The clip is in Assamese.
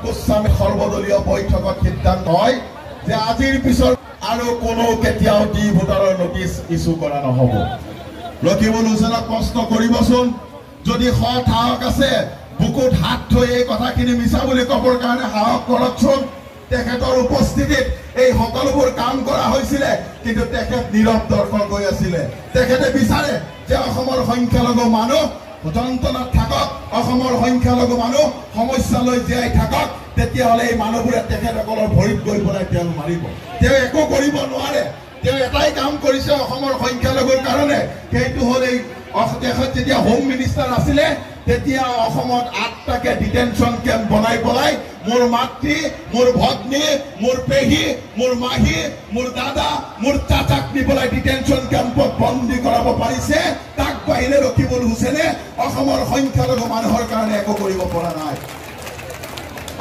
গোস্বামী সৰ্বদলীয় বৈঠকত সিদ্ধান্ত হয় যে আজিৰ পিছত আৰু কোনো কেতিয়াও ডি ভোটাৰৰ নোটিছ ইছ্যু কৰা নহ'ব। ৰকিবুল হুছেইনক প্ৰশ্ন কৰিবচোন, যদি সাহস আছে বুকুত হাত থৈ এই কথাখিনি মিছা বুলি ক'বৰ কাৰণে সাহস কৰকচোন। তেখেতৰ উপস্থিতিত এই সকলোবোৰ কাম কৰা হৈছিলে, কিন্তু তেখেত নীৰৱ দৰ্শক হৈ আছিলে। তেখেতে বিচাৰে যে অসমৰ সংখ্যালঘু মানুহ যন্ত্ৰণাত থাকক, অসমৰ সংখ্যালঘু মানুহ সমস্যা লৈ জীয়াই থাকক, তেতিয়াহ'লে এই মানুহবোৰে তেখেতসকলৰ ভৰিত গৈ পেলাই তেল মাৰিব। তেওঁ একো কৰিব নোৱাৰে। তেওঁ এটাই কাম কৰিছে অসমৰ সংখ্যালঘুৰ কাৰণে, সেইটো হ'ল এই তেখেত যেতিয়া হোম মিনিষ্টাৰ আছিলে তেতিয়া অসমত 8টাকে ডিটেনশ্যন কেম্প বনাই পেলাই মোৰ মাতৃ, মোৰ ভগ্নী, মোৰ পেহী, মোৰ মাহী, মোৰ দাদা, মোৰ চাচাক নি পেলাই ডিটেনশ্যন কেম্পত বন্দী কৰাব পাৰিছে। তাক বাহিৰে ৰকিবুল হুছেইনে অসমৰ সংখ্যালঘু মানুহৰ কাৰণে একো কৰিব পৰা নাই।